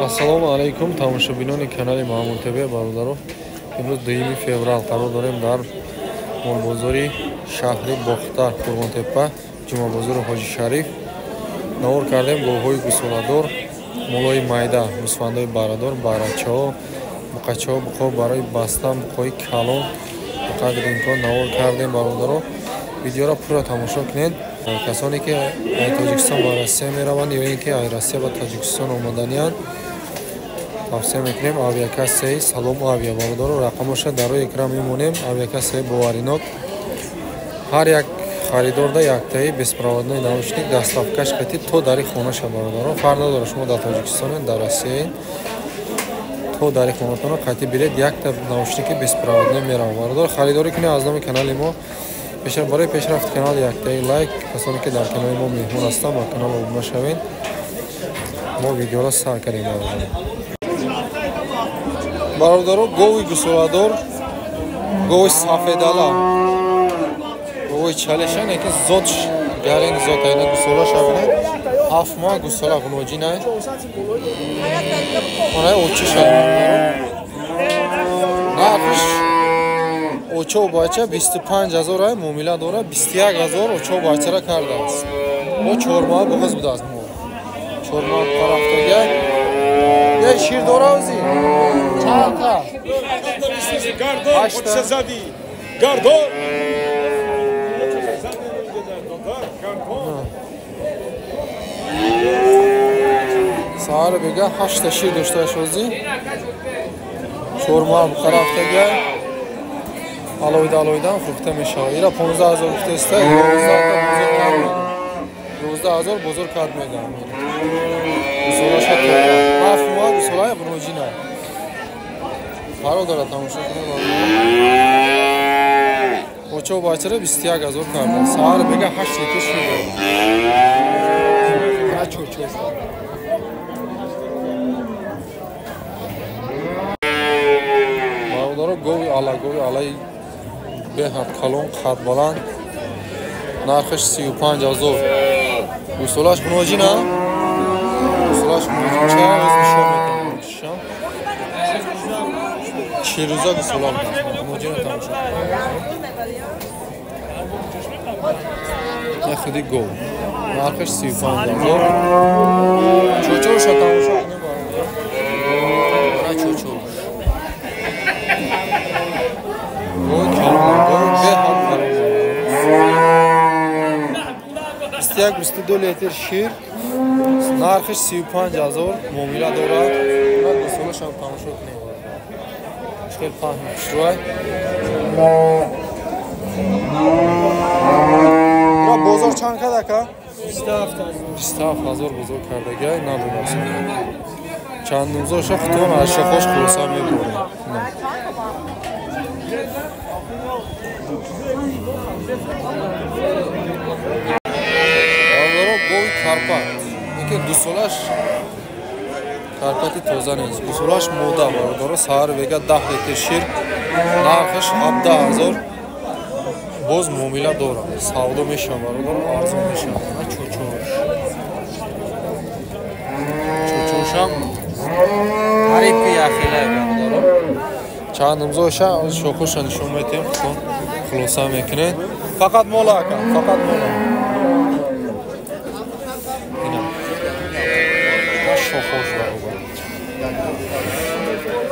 Ассалому алайкум тамошобинони канали Маҳмуд ТВ бародаро. Имрӯз 2 феврал қарор дорем дар молбозори шаҳри Бохтар, Қурбонтепа, ҷумъабозори Ҳоҷи Шариф. Навор кардем гӯҳои гусоладор, молои майда, гӯсфандои барадор, барачаҳо, буқачаҳо, буқҳо барои бастан, буқҳои калон ба қадри имкон навор кардем бародаро. Видеоро пурра тамошо кунед. Касоне ки аз Тоҷикистон ба Россия мераванд ё ин ки аз Россия ба Тоҷикистон омаданиянд тавсия мекунем. Авиакассаи Салом Авиа бародаро, рақамоша дар рӯи экран мемонем. Авиакассаи боваринок. Ҳар як харидорда яктаи беспроводной наушник дастафкаш кати то дари хонаша бародаро. Фарқ надорад шумо дар Тоҷикистон, дар Россия то дари хонатона қати биред якта наушники беспроводной мерава бародаро. Харидорӣ кунед аз номи канали мо. Барои пешрафти канали яктаи лайк, касоне ки дар канали мо меҳмон ҳастанд ба канал обуна шавед. Мо видеоро сар кардем бародаро. Бародаро, гови гусоладор, гови сафедала, гови чалеша, неки зотш гарин зот айна гусола шавинед. 7 моҳ гусола гуноҷина. Онай очи шавинед. Нархш очо бача 25000 ай муомила дора, 21000 очо бачара кардааст. Мо 4 моҳ боғоз будааст мо. 4 моҳ тарафдага. Я шир дора ози. Чанта. Гардон, зади. Гардон. Саар бега 8 та шир дошташ ози. 4 моҳ тарафдага. Алойда фурухта мешавад. Ира 15000 гуфтеста, 12000 бозор кард медам. Гусола шатта. 7 моҳ гусола гуноҷина. Бародара тамошо кунед. Очо бачара 21000 кард. Саар бега 8 литр шир. Ачо. Бародара гови алай беҳад калон қад баланд. Нархш 35000. Гусолаш гуноҷина. Ча аз нишон метавонам. Чирӯза гусола гуноҷина тамошо. Яхуди гов. Нархш 35000. Чочоша тамошо кунем. Чочо. Як 22 литр шир, нархш 35000 муомила дорад. Ва гусолаш ҳам тамошо кунед. Хеле фаҳм шуай. Ва бозор чанд кадака? 27000 бозор кардага надонас. Чандумзоша хутон аз шахош хулоса мебурем. Карпат. Ике гусолаш карпати тоза нест. Гусолаш мода бародаро, саар вега 10 литр шир. Нархш 17000. Боз муомила дора. Савдо мешавад бародаро, арзон мешавад. Чочошам тарифи яхила бародаро. Чандумзоша шохоша нишон метем, хутон хулоса мекунед. Фақат мола ака, фақат мола.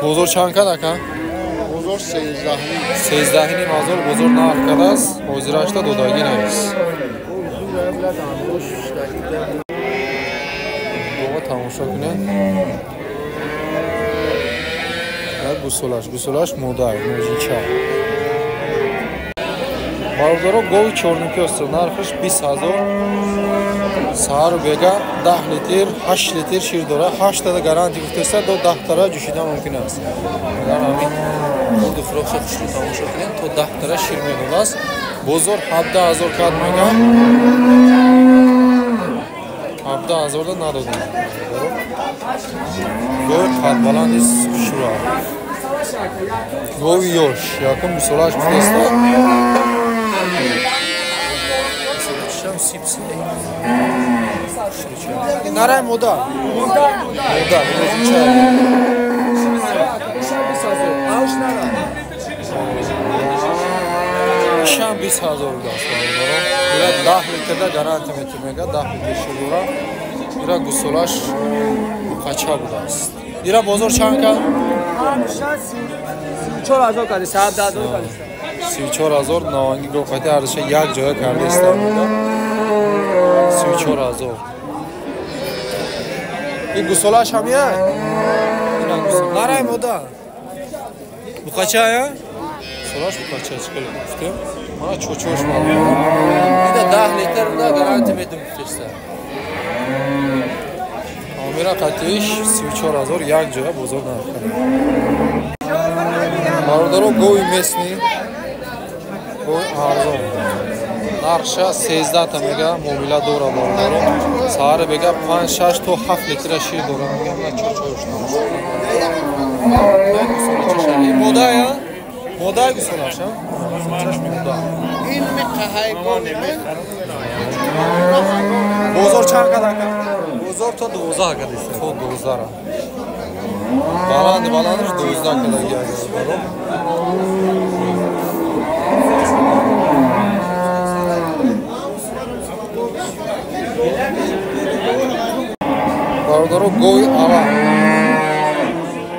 бозор чанд кадака? Бозор 13000 бозор нарх кадааст. ҳозирашта додагӣ нест. бого тамошо кунед. гусолаш модар мужича. бародаро гови чорнукёст, нархш 20000. Саар бега 10 литр, 8 литр шир дора. 8 та гарантия гуфтеста до 10 тара ҷӯшидан мумкин аст. Агар ҳамин худу фурӯхша хушрӯ тамошо кунед, то 10 тара шир медодааст. Бозор 17000 кад мега. 17000 да надодем. Гови қад баланди шура. Гови ёш, якум гусолаш гуфтеста. Сипси. Нарай мода. moda o'zicha. Isham 20000 gaz bor. Ira 10 litrda garanti metimega 10 litr shura. Ира гусолаш қача будааст. Ира бозор чанд кад? 34000 кади, 110 кади. 34000 наванги гохати арзша як ҷоя кардеста буда. 34000. И гусолаш ҳам я? Ина гусол. Нарай мода. Буқача я? Гусолаш буқача чикали гуфтем. Мана чочош мал. Ида 10 литр да гаранти медум теста. Амира қатиш 34000 як ҷоя бозор нархи. Бародаро гови местни. Гови арзон. Нархша 13 та мега муомила дора бародаро. Саҳар бега 5-6 то 7 литр шир дора мега на чочош намош. Мода я? Мода гусолаш, а? Мода. ин меқаҳай гонеме. Бозор чанд кадака? Бозор то 12 кадеста. То 12 ра. Баланди 12 кадаги агар баро. Бародаро гови ала.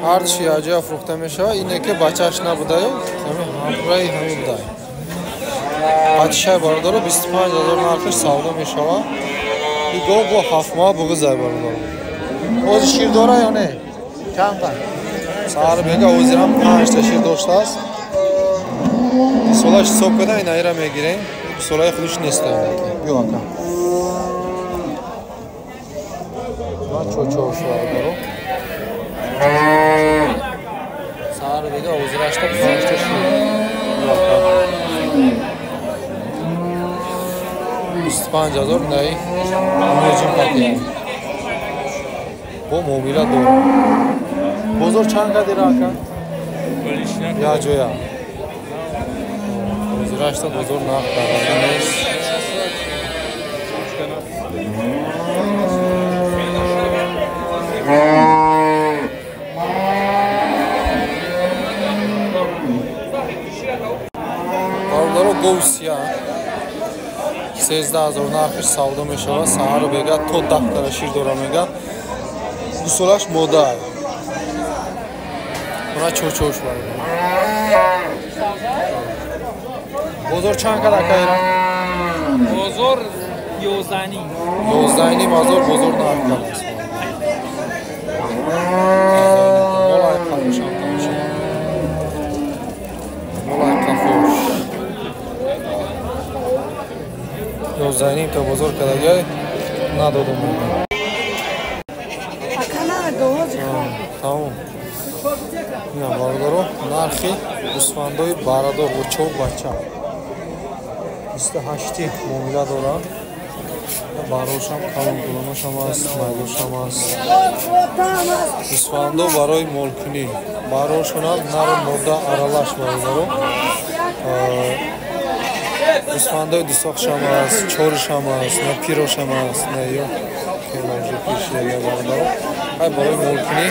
Ҳар чи аҷа фрухта мешава, ине ки бачаш набудаю, ҳами ҳамраи ҳами будаю. Бачашай бародаро 25000 нархиш савдо мешава. И гов бо 7 моҳ буғизай бародаро. Ози шир дора ё не? Камта. Саҳар бега озирам 5 та шир доштааст. Солаш ҳисоб када ин айра мегирем. Солаи худиш неста. Бё ака. Ма чочош бародаро. Саҳар бега озирашта 5 та шир. Бё ака. 25000 наи муҷим патия. Бо муомила дора. Бозор чанд кадира ака? Я ҷоя. Озирашта бозор нарх карда нест. Бародаро гови сия 13000 нархиш савдо мешава. Саҳар бега то 10 кара шир дора мега. Гусолаш мода. Мана чочош бар. Бозор чанд кадака ира? Бозор 11. 11 бозор бозор нарх кадас. Молай қафошам тамоша. Молай қафош. 11 та бозор кадагай надодам. Тамом. Ина бародаро нархи гусфандои барадор бо 4 бача 28 муомила дора. Барошам калон кулоношам аст, майдошам аст. Гусфандо барои молкунӣ. Барошонам нару мода аралаш бародаро. Гусфандои дусохшам аст, чоришам аст, на пирошам аст, на ё келажи пишега бародаро. Ай барои молкунӣ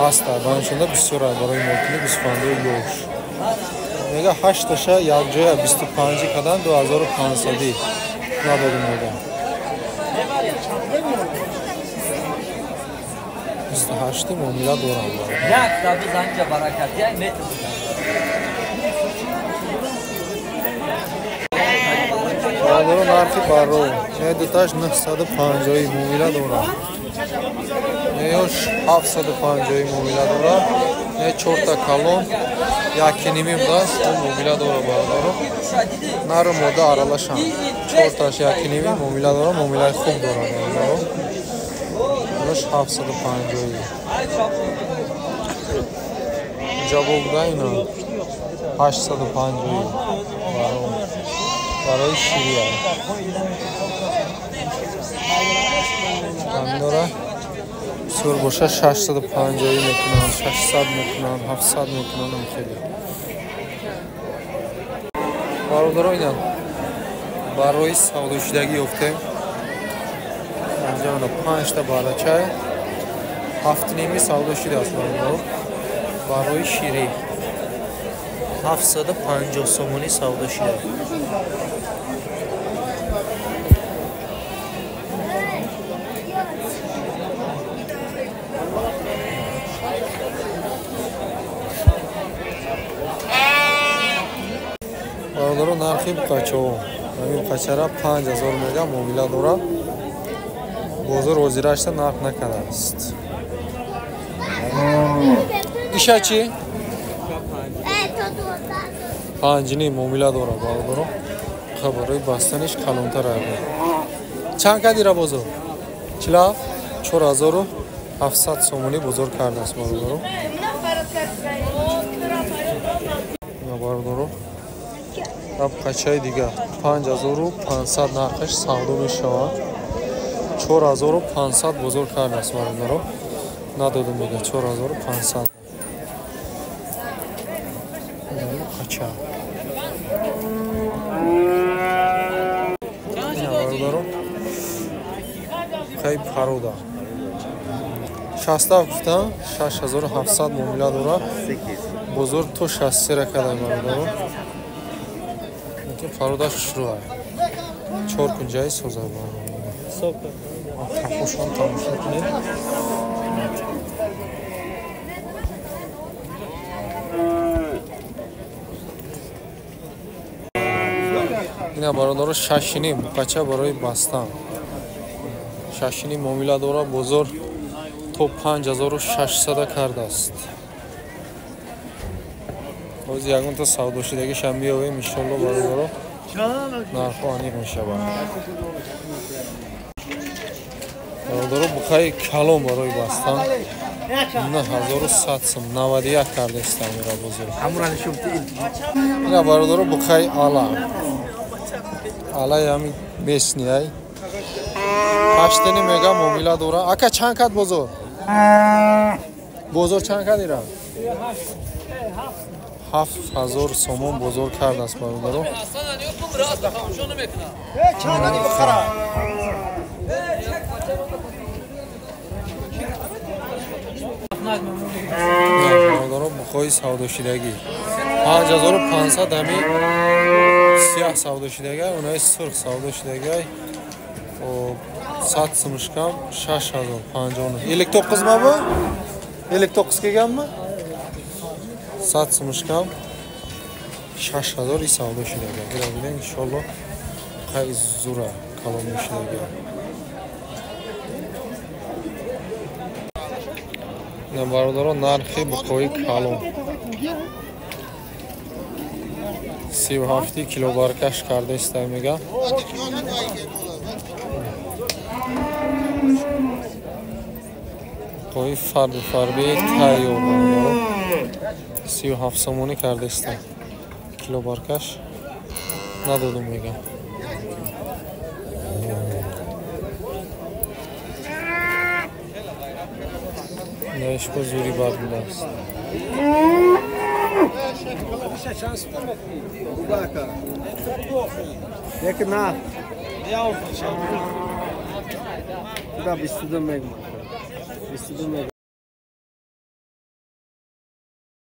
аста, баншонда бисёр ай барои молкунӣ гусфандои ёш. Мега 8 таша як ҷоя 25 кадан 2500 надодим мега. 28 муомила дорам. Як даби занҷа баракати ай метр. Бародаро нархи барро. Не дуташ 950 муомила дорам. Неёш 750 муомила дора. Не 4 та калон 1,5 будааст муомила дора бародаро. Нару мода аралашам. 4 таш 1,5 муомила дора, муомилаи хуб дора бародаро. Неёш 750. Ҷабо буда ина 850 барои ширия. Камдора сур боша 650 мекунанд, 600 мекунанд, 700 мекунанд хеле. Бародаро ина барои савдошудагӣ ёфтем. Анҷа мана 5 та барача 7.5 savdo shudааст бародаро. Барои ширӣ 750 сомонӣ savdo shudааст. бародаро нархи буқачаҳо ҳамин буқачара 5000 мега муомила дорад. бозор ҳозирашта нарх накардааст. иша чи 5 муомила дорад бародаро. барои бастаниш калонтар аст. чанд кадира бозор? 4700 сомонӣ бозор кардааст бародаро. бародаро буқачаи дигар 5500 нархаш савдо мешавад. 4500 бозор кардааст бародаро. надодум мега 4500. буқача бародаро кай парода 60 гуфтам 6700 муомила дорад. бозор то 60 ракадай бародаро. парода шуруа 4 кунҷаи соза хушон тамошо кунед. ина бародаро 6.5 буқача барои бастан 6.5 муомила дорад. бозор то 5600 кардааст. ҳозир ягонта савдошудагишам биёвем иншоалло бародаро нархҳо аниқ мешавад. бародаро буқаи калон барои бастан 9100 сом 91 кардааст амира бозор. ина бародаро буқаи алай ҳамин бесни ай 8 мега муомила дорад. ака чанд кад бозор? бозор чанд кад ира? 7000 сомон бозор кардааст бародаро. бародаро буқои савдошудагӣ 5500 ҳами сиёҳ савдошудагӣ, онаи сурх савдошудагӣ 100 сумушкам 6050. 59 маба? 59 кеганма? 100 сумушкам 6000 и савдошудагӣ. ира бинем иншоалло қай зура калон мешудагӣ. ина бародаро нархи буқои калон 37 килобаркаш кардааст мега. буқои фарби тайёр бародаро 37 сомонӣ кардааст килобаркаш. надодум мега. наишко зури бар будааст. یک نه یا 22 مگ